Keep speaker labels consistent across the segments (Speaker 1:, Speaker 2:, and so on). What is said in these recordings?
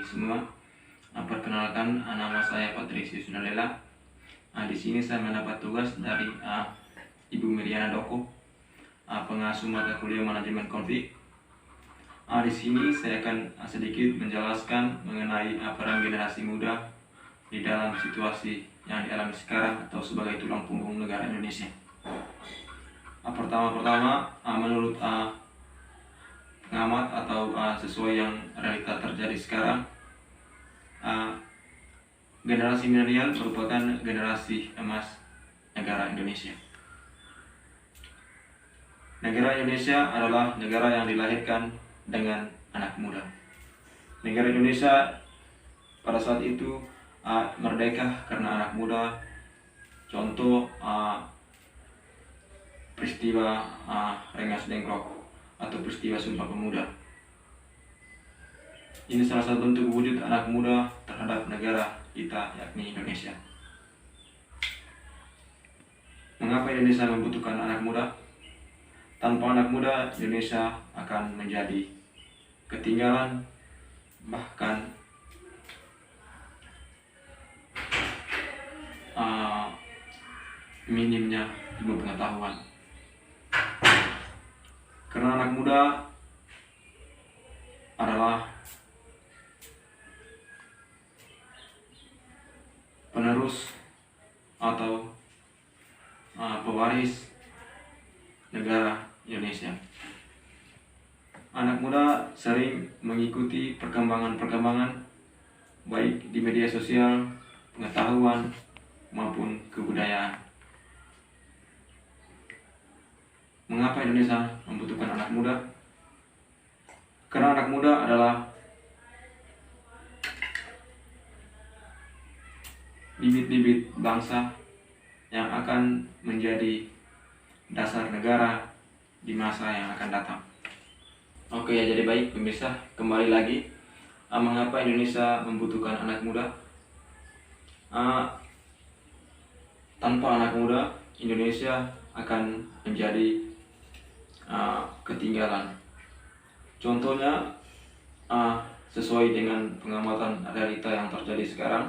Speaker 1: semua. Perkenalkan, nama saya Patrisius Nalela. Di sini saya mendapat tugas dari Ibu Miriana Doko, pengasuh mata kuliah manajemen konflik. Di sini saya akan sedikit menjelaskan mengenai peran generasi muda di dalam situasi yang dialami sekarang atau sebagai tulang punggung negara Indonesia. Pertama-tama, menurut pengamat atau sesuai yang realita terjadi sekarang, generasi milenial merupakan generasi emas negara Indonesia. Negara Indonesia adalah negara yang dilahirkan dengan anak muda. Negara Indonesia pada saat itu merdeka karena anak muda. Contoh peristiwa Rengas Dengklok atau peristiwa Sumpah Pemuda. Ini salah satu bentuk wujud anak muda terhadap negara kita, yakni Indonesia. Mengapa Indonesia membutuhkan anak muda? Tanpa anak muda, Indonesia akan menjadi ketinggalan, bahkan minimnya ilmu pengetahuan. Karena anak muda adalah penerus atau pewaris negara Indonesia. Anak muda sering mengikuti perkembangan baik di media sosial, pengetahuan, maupun kebudayaan. Mengapa Indonesia membutuhkan anak muda? Karena anak muda adalah bibit-bibit bangsa yang akan menjadi dasar negara di masa yang akan datang. Oke ya, jadi baik pemirsa, kembali lagi. Mengapa Indonesia membutuhkan anak muda? Tanpa anak muda, Indonesia akan menjadi ketinggalan. Contohnya, sesuai dengan pengamatan realita yang terjadi sekarang,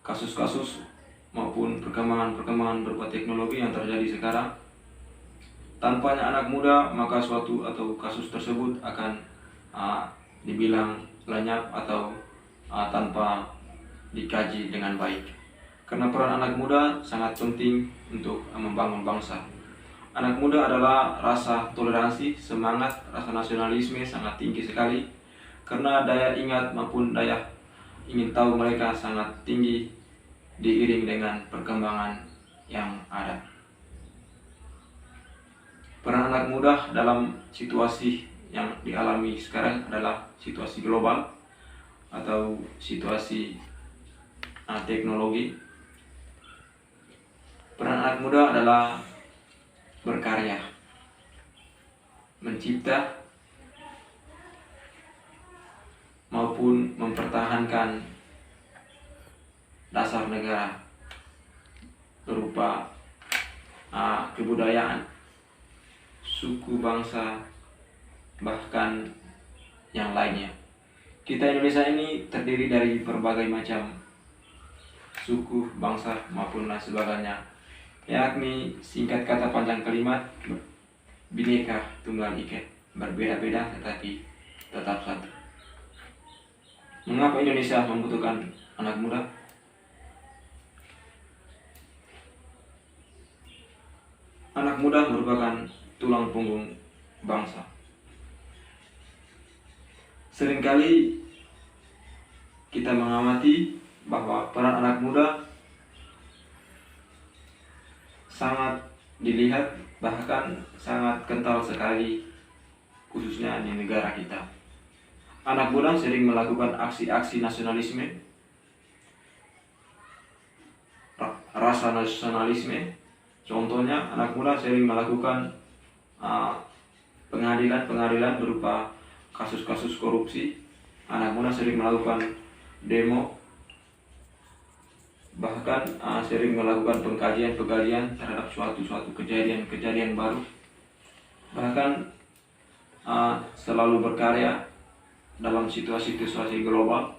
Speaker 1: kasus-kasus maupun perkembangan berupa teknologi yang terjadi sekarang, tanpanya anak muda, maka suatu atau kasus tersebut akan dibilang lenyap atau tanpa dikaji dengan baik. Karena peran anak muda sangat penting untuk membangun bangsa. Anak muda adalah rasa toleransi, semangat, rasa nasionalisme sangat tinggi sekali. Karena daya ingat maupun daya ingin tahu mereka sangat tinggi, diiring dengan perkembangan yang ada. Peran anak muda dalam situasi yang dialami sekarang adalah situasi global atau situasi teknologi. Peran anak muda adalah berkarya, mencipta, maupun mempertahankan dasar negara berupa kebudayaan, suku bangsa, bahkan yang lainnya. Kita Indonesia ini terdiri dari berbagai macam suku, bangsa, maupun lain sebagainya, yakni singkat kata panjang kalimat Bhinneka Tunggal Ika, berbeda-beda tetapi tetap satu. Mengapa Indonesia membutuhkan anak muda? Anak muda merupakan tulang punggung bangsa. Seringkali kita mengamati bahwa peran anak muda sangat dilihat, bahkan sangat kental sekali, khususnya di negara kita. Anak muda sering melakukan aksi-aksi nasionalisme, rasa nasionalisme. Contohnya, anak muda sering melakukan pengadilan berupa kasus-kasus korupsi. Anak muda sering melakukan demo, bahkan sering melakukan pengkajian terhadap suatu kejadian baru. Bahkan selalu berkarya dalam situasi global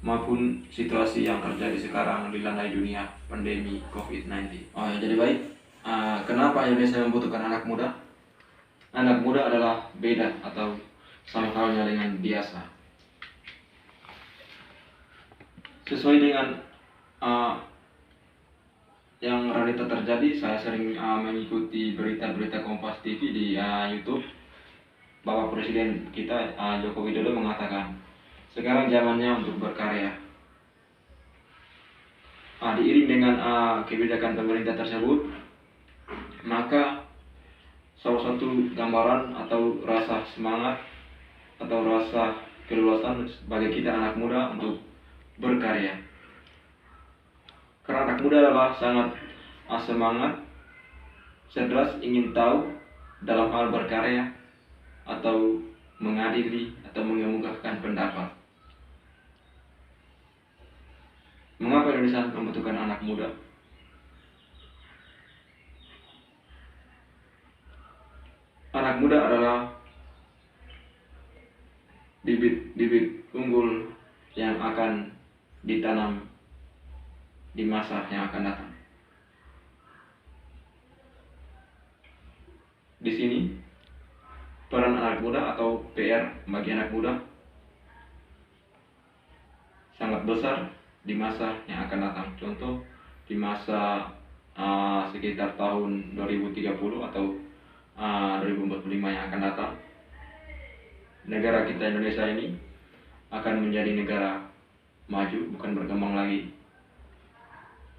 Speaker 1: maupun situasi yang terjadi sekarang dilandai dunia pandemi COVID-19. Oh ya, jadi baik. Kenapa Indonesia membutuhkan anak muda? Anak muda adalah beda atau sama halnya dengan biasa. Sesuai dengan yang realita terjadi, saya sering mengikuti berita-berita Kompas TV di YouTube. Bapak Presiden kita Joko Widodo mengatakan, sekarang zamannya untuk berkarya. Diiring dengan kebijakan pemerintah tersebut, maka salah satu gambaran atau rasa semangat atau rasa keluasan bagi kita anak muda untuk berkarya. Karena anak muda adalah sangat semangat, cerdas, ingin tahu dalam hal berkarya atau mengadili atau mengemukakan pendapat. Mengapa Indonesia membutuhkan anak muda? Anak muda adalah bibit unggul yang akan ditanam di masa yang akan datang. Di sini peran anak muda atau PR bagi anak muda sangat besar di masa yang akan datang. Contoh di masa sekitar tahun 2030 atau 2045 yang akan datang, negara kita Indonesia ini akan menjadi negara maju, bukan berkembang lagi.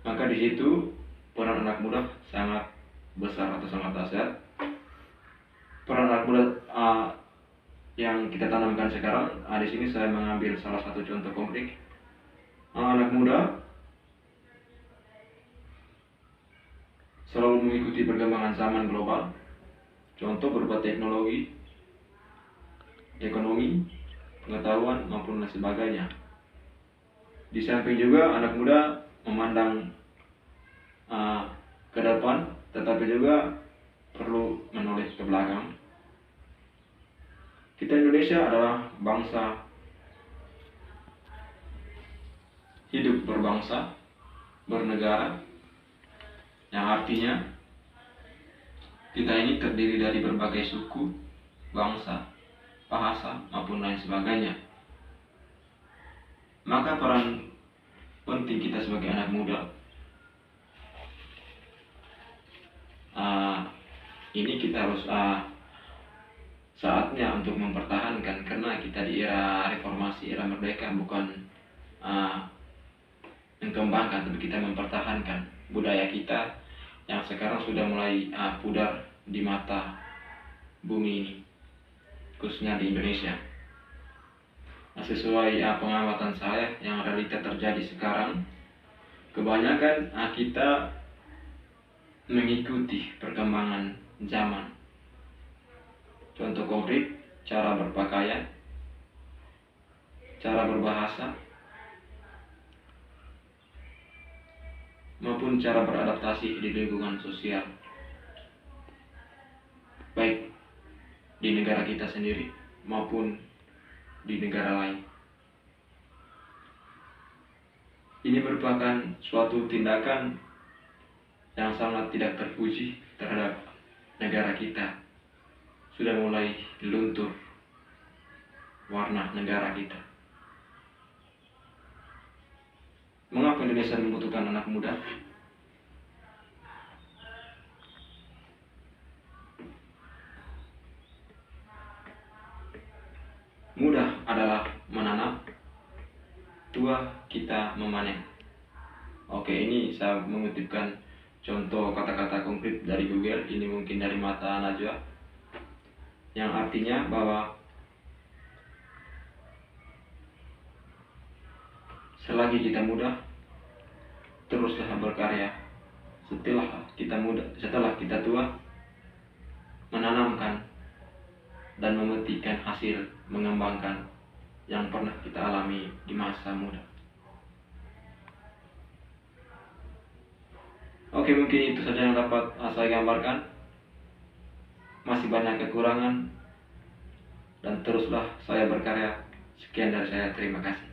Speaker 1: Maka di situ peran anak muda sangat besar atau sangat dahsyat. Peran anak muda yang kita tanamkan sekarang, di sini saya mengambil salah satu contoh konkret. Anak muda selalu mengikuti perkembangan zaman global, contoh berupa teknologi, ekonomi, pengetahuan maupun lain sebagainya. Di samping juga anak muda memandang ke depan, tetapi juga perlu menoleh ke belakang. Kita Indonesia adalah bangsa hidup berbangsa, bernegara, yang artinya kita ini terdiri dari berbagai suku, bangsa, bahasa, maupun lain sebagainya. Maka peran penting kita sebagai anak muda ini kita harus saatnya untuk mempertahankan, karena kita di era reformasi, era merdeka, bukan mengembangkan, tapi kita mempertahankan budaya kita yang sekarang sudah mulai pudar di mata bumi ini, khususnya di Indonesia. Sesuai pengamatan saya yang realita terjadi sekarang, kebanyakan kita mengikuti perkembangan zaman. Contoh konkret, cara berpakaian, cara berbahasa, maupun cara beradaptasi di lingkungan sosial, baik di negara kita sendiri maupun di negara lain. Ini merupakan suatu tindakan yang sangat tidak terpuji terhadap negara kita. Sudah mulai luntur warna negara kita. Mengapa Indonesia membutuhkan anak muda? Mudah adalah menanam, tua kita memanen. Oke, ini saya mengutipkan contoh kata-kata konkret dari Google. Ini mungkin dari Mata Najwa, yang artinya bahwa selagi kita muda, teruslah berkarya. Setelah kita tua, menanamkan dan memetikkan hasil mengembangkan yang pernah kita alami di masa muda. Oke, mungkin itu saja yang dapat saya gambarkan. Masih banyak kekurangan, dan teruslah saya berkarya. Sekian dari saya, terima kasih.